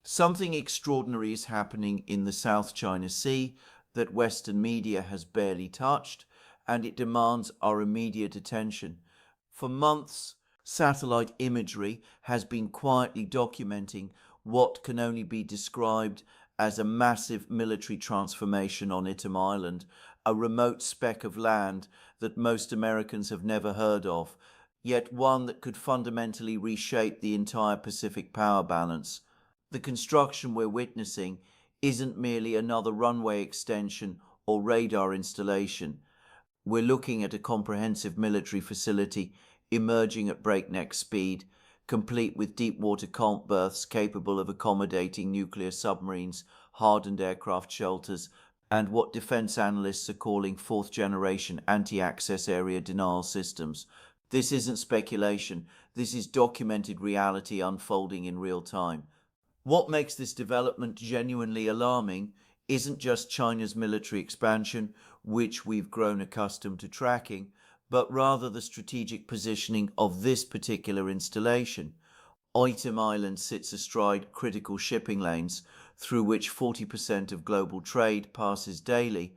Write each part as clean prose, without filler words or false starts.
Something extraordinary is happening in the South China Sea that Western media has barely touched, and it demands our immediate attention. For months, satellite imagery has been quietly documenting what can only be described as a massive military transformation on Itim Island, a remote speck of land that most Americans have never heard of, yet one that could fundamentally reshape the entire Pacific power balance. The construction we're witnessing isn't merely another runway extension or radar installation. We're looking at a comprehensive military facility emerging at breakneck speed, complete with deep water column berths capable of accommodating nuclear submarines, hardened aircraft shelters, and what defense analysts are calling fourth generation anti-access area denial systems. This isn't speculation, this is documented reality unfolding in real time. What makes this development genuinely alarming isn't just China's military expansion, which we've grown accustomed to tracking, but rather the strategic positioning of this particular installation. Itim Island sits astride critical shipping lanes through which 40% of global trade passes daily.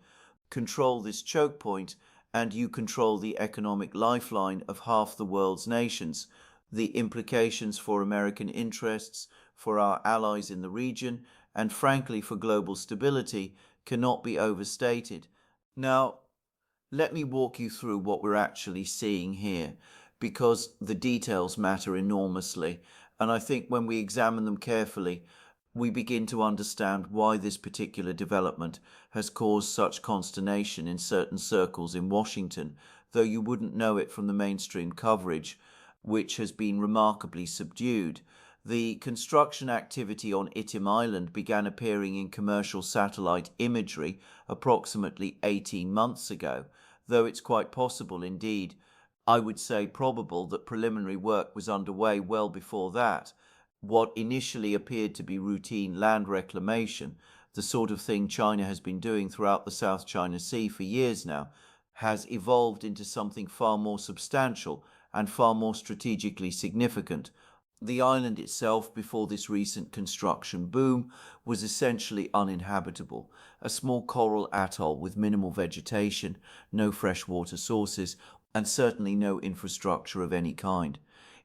Control this choke point and you control the economic lifeline of half the world's nations. The implications for American interests, for our allies in the region, and frankly for global stability cannot be overstated. Now, let me walk you through what we're actually seeing here, because the details matter enormously, and I think when we examine them carefully, we begin to understand why this particular development has caused such consternation in certain circles in Washington, though you wouldn't know it from the mainstream coverage, which has been remarkably subdued. The construction activity on Itim Island began appearing in commercial satellite imagery approximately 18 months ago, though it's quite possible, indeed, I would say probable, that preliminary work was underway well before that. What initially appeared to be routine land reclamation, the sort of thing China has been doing throughout the South China Sea for years now, has evolved into something far more substantial and far more strategically significant. The island itself, before this recent construction boom, was essentially uninhabitable, a small coral atoll with minimal vegetation, no freshwater sources, and certainly no infrastructure of any kind.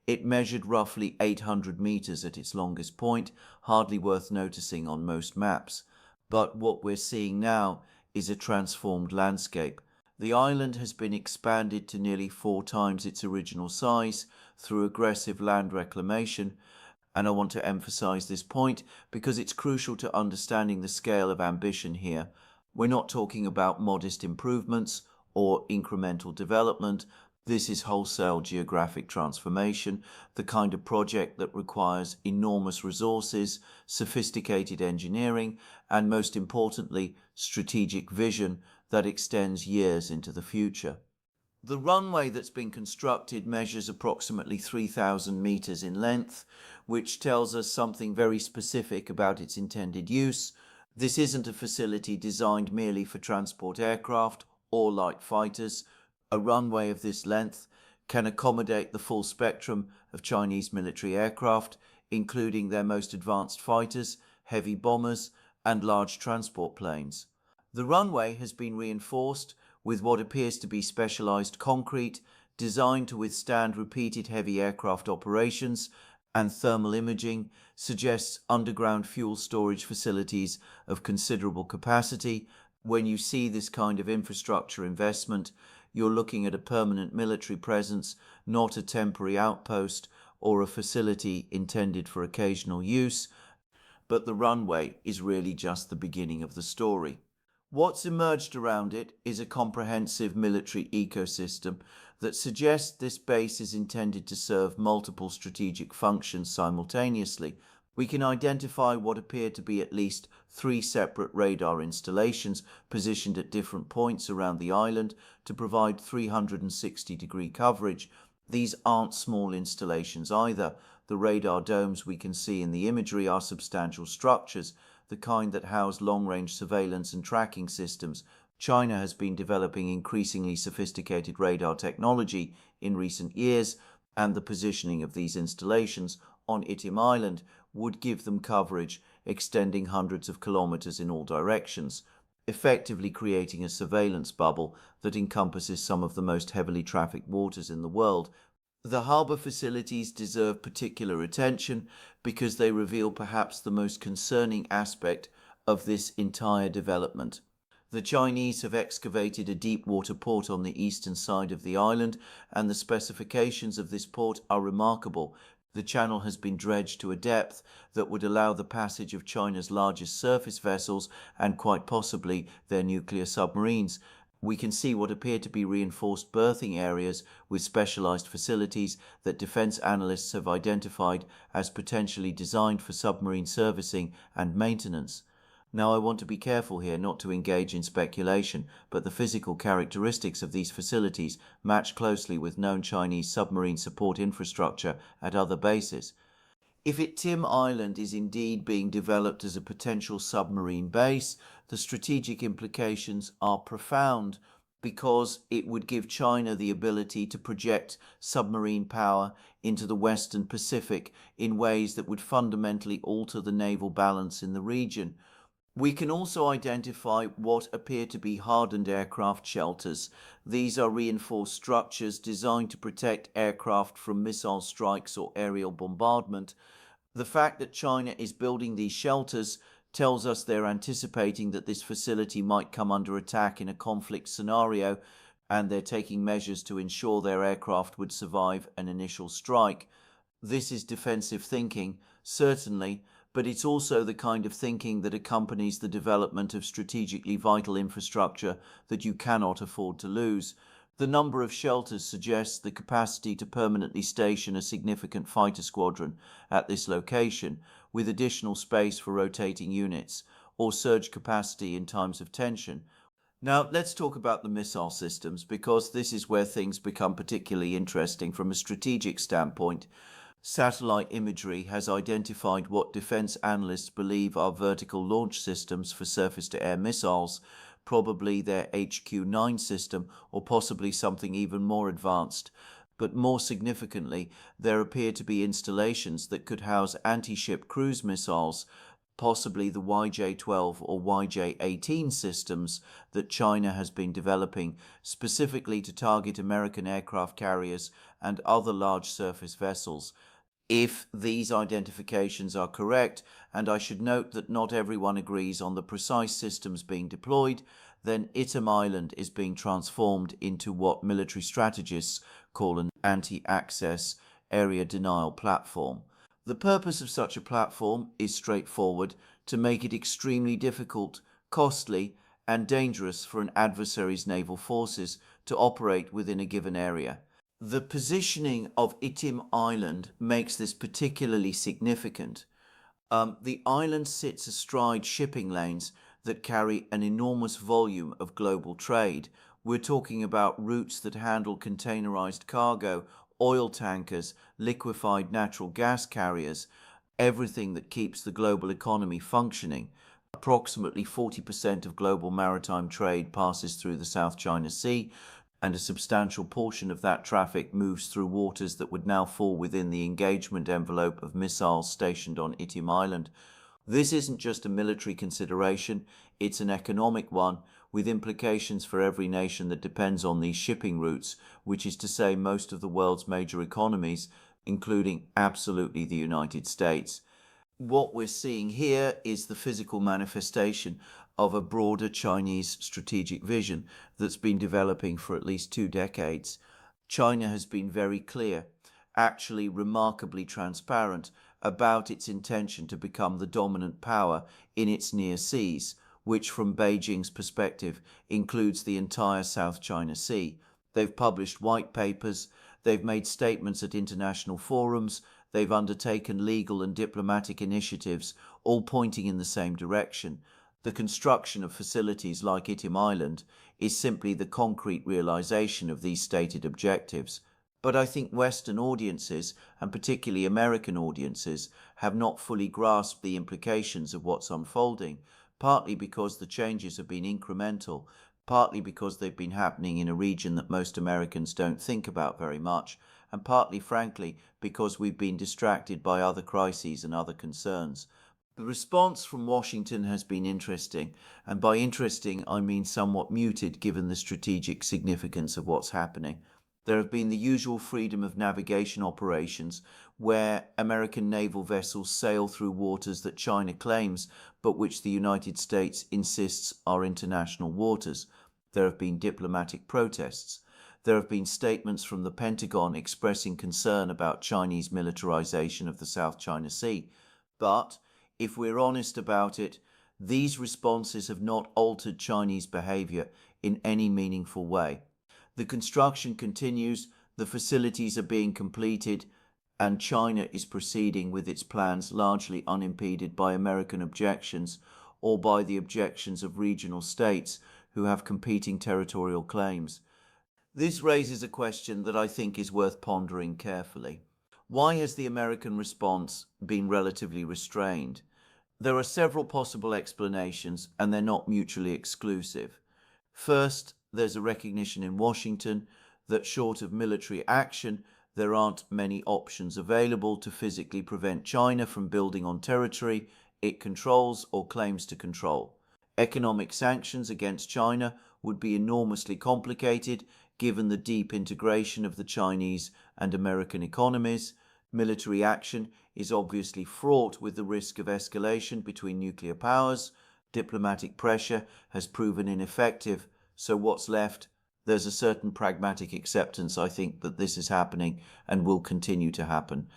It measured roughly 800 meters at its longest point, hardly worth noticing on most maps. But what we're seeing now is a transformed landscape. The island has been expanded to nearly 4 times its original size through aggressive land reclamation, and I want to emphasize this point because it's crucial to understanding the scale of ambition here. We're not talking about modest improvements or incremental development. This is wholesale geographic transformation, the kind of project that requires enormous resources, sophisticated engineering, and most importantly, strategic vision that extends years into the future. The runway that's been constructed measures approximately 3,000 meters in length, which tells us something very specific about its intended use. This isn't a facility designed merely for transport aircraft or light fighters. A runway of this length can accommodate the full spectrum of Chinese military aircraft, including their most advanced fighters, heavy bombers, and large transport planes. The runway has been reinforced with what appears to be specialized concrete designed to withstand repeated heavy aircraft operations, and thermal imaging suggests underground fuel storage facilities of considerable capacity. When you see this kind of infrastructure investment, you're looking at a permanent military presence, not a temporary outpost or a facility intended for occasional use, but the runway is really just the beginning of the story. What's emerged around it is a comprehensive military ecosystem that suggests this base is intended to serve multiple strategic functions simultaneously. We can identify what appear to be at least 3 separate radar installations positioned at different points around the island to provide 360-degree coverage. These aren't small installations either. The radar domes we can see in the imagery are substantial structures, the kind that house long-range surveillance and tracking systems. China has been developing increasingly sophisticated radar technology in recent years, and the positioning of these installations on Itim Island, would give them coverage extending hundreds of kilometers in all directions, effectively creating a surveillance bubble that encompasses some of the most heavily trafficked waters in the world. The harbour facilities deserve particular attention because they reveal perhaps the most concerning aspect of this entire development. The Chinese have excavated a deep water port on the eastern side of the island, and the specifications of this port are remarkable. The channel has been dredged to a depth that would allow the passage of China's largest surface vessels and quite possibly their nuclear submarines. We can see what appear to be reinforced berthing areas with specialized facilities that defense analysts have identified as potentially designed for submarine servicing and maintenance. Now, I want to be careful here not to engage in speculation, but the physical characteristics of these facilities match closely with known Chinese submarine support infrastructure at other bases. If Itim Island is indeed being developed as a potential submarine base, the strategic implications are profound because it would give China the ability to project submarine power into the Western Pacific in ways that would fundamentally alter the naval balance in the region. We can also identify what appear to be hardened aircraft shelters. These are reinforced structures designed to protect aircraft from missile strikes or aerial bombardment. The fact that China is building these shelters tells us they're anticipating that this facility might come under attack in a conflict scenario, and they're taking measures to ensure their aircraft would survive an initial strike. This is defensive thinking, certainly, but it's also the kind of thinking that accompanies the development of strategically vital infrastructure that you cannot afford to lose. The number of shelters suggests the capacity to permanently station a significant fighter squadron at this location, with additional space for rotating units, or surge capacity in times of tension. Now, let's talk about the missile systems, because this is where things become particularly interesting from a strategic standpoint. Satellite imagery has identified what defense analysts believe are vertical launch systems for surface-to-air missiles, probably their HQ-9 system or possibly something even more advanced. But more significantly, there appear to be installations that could house anti-ship cruise missiles, possibly the YJ-12 or YJ-18 systems that China has been developing specifically to target American aircraft carriers and other large surface vessels. If these identifications are correct, and I should note that not everyone agrees on the precise systems being deployed, then Itim Island is being transformed into what military strategists call an anti-access area denial platform. The purpose of such a platform is straightforward: to make it extremely difficult, costly, and dangerous for an adversary's naval forces to operate within a given area. The positioning of Itim Island makes this particularly significant. The island sits astride shipping lanes that carry an enormous volume of global trade. We're talking about routes that handle containerized cargo, oil tankers, liquefied natural gas carriers, everything that keeps the global economy functioning. Approximately 40% of global maritime trade passes through the South China Sea, and a substantial portion of that traffic moves through waters that would now fall within the engagement envelope of missiles stationed on Itim Island. This isn't just a military consideration, it's an economic one, with implications for every nation that depends on these shipping routes, which is to say most of the world's major economies, including absolutely the United States. What we're seeing here is the physical manifestation of a broader Chinese strategic vision that's been developing for at least 2 decades. China has been very clear, actually remarkably transparent, about its intention to become the dominant power in its near seas, which from Beijing's perspective includes the entire South China Sea. They've published white papers, they've made statements at international forums, they've undertaken legal and diplomatic initiatives, all pointing in the same direction. The construction of facilities like Itim Island is simply the concrete realization of these stated objectives. But I think Western audiences, and particularly American audiences, have not fully grasped the implications of what's unfolding, partly because the changes have been incremental, partly because they've been happening in a region that most Americans don't think about very much, and partly, frankly, because we've been distracted by other crises and other concerns. The response from Washington has been interesting, and by interesting I mean somewhat muted given the strategic significance of what's happening. There have been the usual freedom of navigation operations where American naval vessels sail through waters that China claims but which the United States insists are international waters. There have been diplomatic protests. There have been statements from the Pentagon expressing concern about Chinese militarization of the South China Sea. But if we're honest about it, these responses have not altered Chinese behavior in any meaningful way. The construction continues, the facilities are being completed, and China is proceeding with its plans largely unimpeded by American objections or by the objections of regional states who have competing territorial claims. This raises a question that I think is worth pondering carefully. Why has the American response been relatively restrained? There are several possible explanations, and they're not mutually exclusive. First, there's a recognition in Washington that short of military action, there aren't many options available to physically prevent China from building on territory it controls or claims to control. Economic sanctions against China would be enormously complicated given the deep integration of the Chinese and American economies. Military action is obviously fraught with the risk of escalation between nuclear powers. Diplomatic pressure has proven ineffective, so what's left? There's a certain pragmatic acceptance, I think, that this is happening and will continue to happen,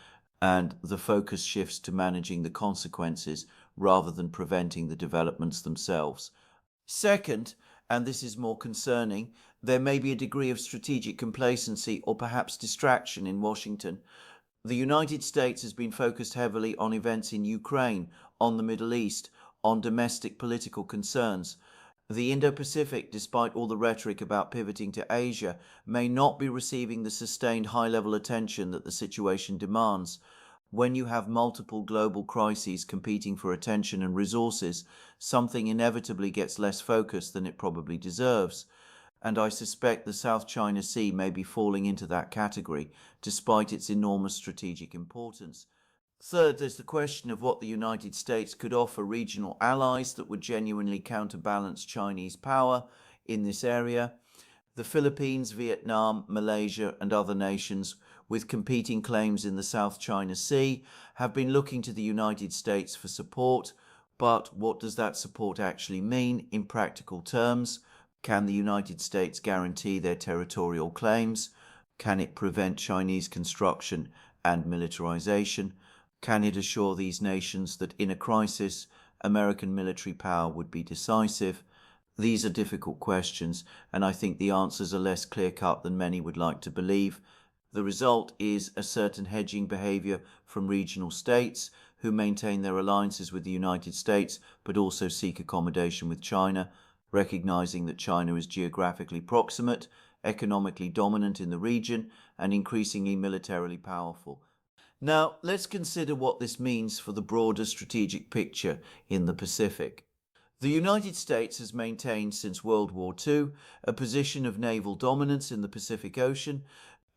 and the focus shifts to managing the consequences rather than preventing the developments themselves. Second, and this is more concerning, there may be a degree of strategic complacency or perhaps distraction in Washington. The United States has been focused heavily on events in Ukraine, on the Middle East, on domestic political concerns. The Indo-Pacific, despite all the rhetoric about pivoting to Asia, may not be receiving the sustained high-level attention that the situation demands. When you have multiple global crises competing for attention and resources, something inevitably gets less focus than it probably deserves. And I suspect the South China Sea may be falling into that category, despite its enormous strategic importance. Third, there's the question of what the United States could offer regional allies that would genuinely counterbalance Chinese power in this area. The Philippines, Vietnam, Malaysia, and other nations with competing claims in the South China Sea have been looking to the United States for support, but what does that support actually mean in practical terms? Can the United States guarantee their territorial claims? Can it prevent Chinese construction and militarization? Can it assure these nations that in a crisis, American military power would be decisive? These are difficult questions, and I think the answers are less clear-cut than many would like to believe. The result is a certain hedging behavior from regional states who maintain their alliances with the United States but also seek accommodation with China, recognizing that China is geographically proximate, economically dominant in the region, and increasingly militarily powerful. Now, let's consider what this means for the broader strategic picture in the Pacific. The United States has maintained since World War II a position of naval dominance in the Pacific Ocean.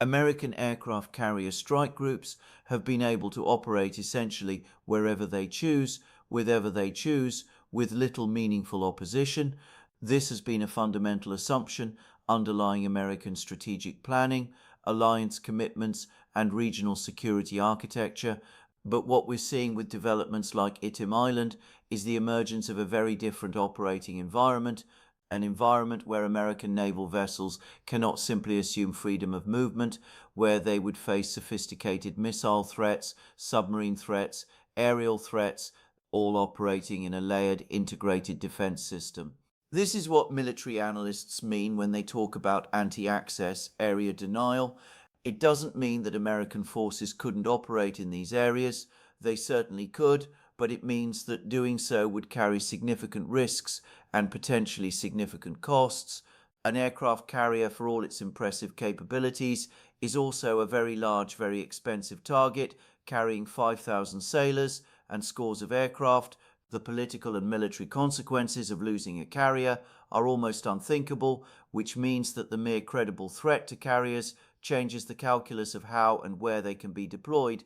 American aircraft carrier strike groups have been able to operate essentially wherever they choose, whenever they choose, with little meaningful opposition. This has been a fundamental assumption underlying American strategic planning, alliance commitments, and regional security architecture. But what we're seeing with developments like Itim Island is the emergence of a very different operating environment, an environment where American naval vessels cannot simply assume freedom of movement, where they would face sophisticated missile threats, submarine threats, aerial threats, all operating in a layered, integrated defense system. This is what military analysts mean when they talk about anti-access area denial. It doesn't mean that American forces couldn't operate in these areas. They certainly could, but it means that doing so would carry significant risks and potentially significant costs. An aircraft carrier, for all its impressive capabilities, is also a very large, very expensive target, carrying 5,000 sailors and scores of aircraft. The political and military consequences of losing a carrier are almost unthinkable, which means that the mere credible threat to carriers changes the calculus of how and where they can be deployed.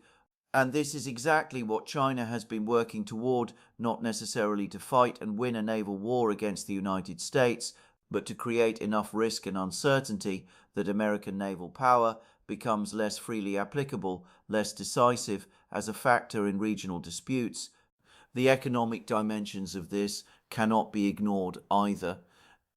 And this is exactly what China has been working toward, not necessarily to fight and win a naval war against the United States, but to create enough risk and uncertainty that American naval power becomes less freely applicable, less decisive as a factor in regional disputes. The economic dimensions of this cannot be ignored either.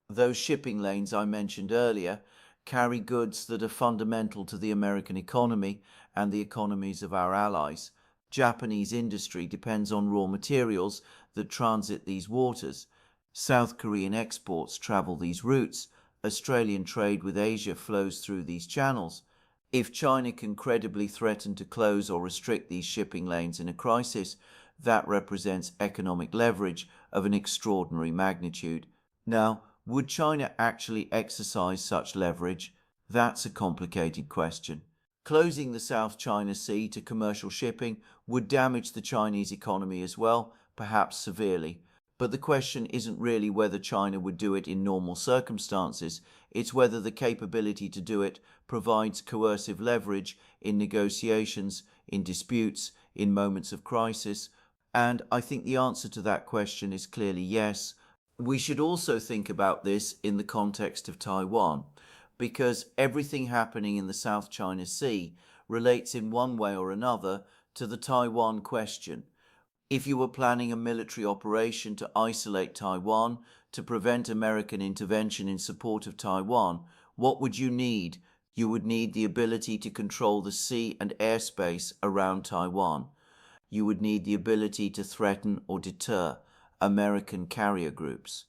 Those shipping lanes I mentioned earlier carry goods that are fundamental to the American economy and the economies of our allies. Japanese industry depends on raw materials that transit these waters. South Korean exports travel these routes. Australian trade with Asia flows through these channels. If China can credibly threaten to close or restrict these shipping lanes in a crisis, that represents economic leverage of an extraordinary magnitude. Now, would China actually exercise such leverage? That's a complicated question. Closing the South China Sea to commercial shipping would damage the Chinese economy as well, perhaps severely. But the question isn't really whether China would do it in normal circumstances, it's whether the capability to do it provides coercive leverage in negotiations, in disputes, in moments of crisis. And I think the answer to that question is clearly yes. We should also think about this in the context of Taiwan, because everything happening in the South China Sea relates in one way or another to the Taiwan question. If you were planning a military operation to isolate Taiwan, to prevent American intervention in support of Taiwan, what would you need? You would need the ability to control the sea and airspace around Taiwan. You would need the ability to threaten or deter American carrier groups.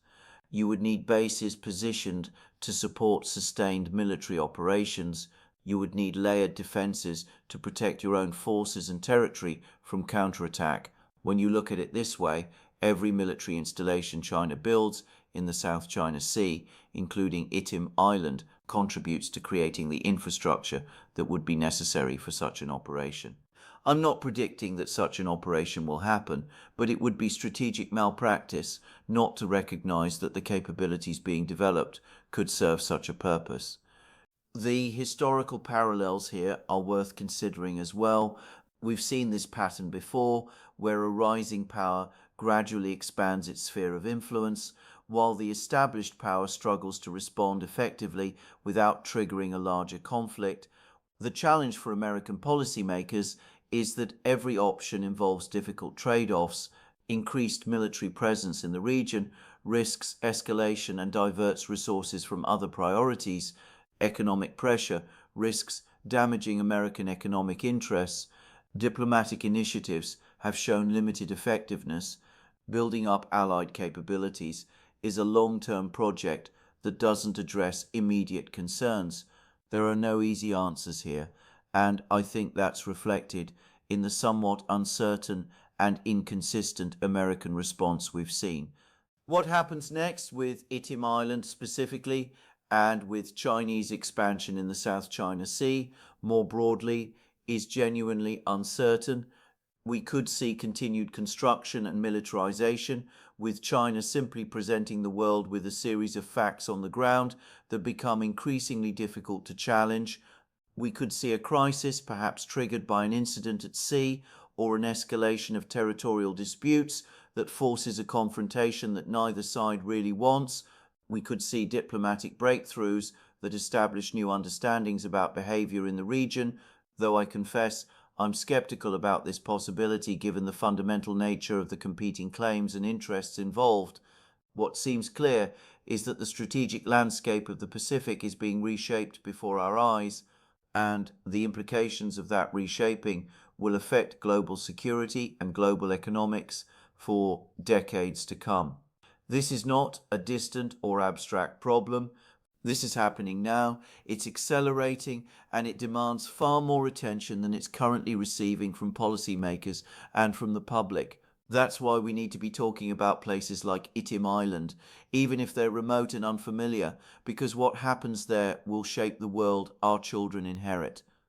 You would need bases positioned to support sustained military operations. You would need layered defenses to protect your own forces and territory from counterattack. When you look at it this way, every military installation China builds in the South China Sea, including Itim Island, contributes to creating the infrastructure that would be necessary for such an operation. I'm not predicting that such an operation will happen, but it would be strategic malpractice not to recognize that the capabilities being developed could serve such a purpose. The historical parallels here are worth considering as well. We've seen this pattern before, where a rising power gradually expands its sphere of influence, while the established power struggles to respond effectively without triggering a larger conflict. The challenge for American policymakers is that every option involves difficult trade-offs. Increased military presence in the region risks escalation and diverts resources from other priorities. Economic pressure risks damaging American economic interests. Diplomatic initiatives have shown limited effectiveness. Building up allied capabilities is a long-term project that doesn't address immediate concerns. There are no easy answers here, and I think that's reflected in the somewhat uncertain and inconsistent American response we've seen. What happens next with Itim Island specifically, and with Chinese expansion in the South China Sea more broadly, is genuinely uncertain. We could see continued construction and militarization, with China simply presenting the world with a series of facts on the ground that become increasingly difficult to challenge. We could see a crisis, perhaps triggered by an incident at sea or an escalation of territorial disputes that forces a confrontation that neither side really wants. We could see diplomatic breakthroughs that establish new understandings about behavior in the region, though I confess I'm skeptical about this possibility given the fundamental nature of the competing claims and interests involved. What seems clear is that the strategic landscape of the Pacific is being reshaped before our eyes, and the implications of that reshaping will affect global security and global economics for decades to come. This is not a distant or abstract problem. This is happening now, it's accelerating, and it demands far more attention than it's currently receiving from policymakers and from the public. That's why we need to be talking about places like Itim Island, even if they're remote and unfamiliar, because what happens there will shape the world our children inherit.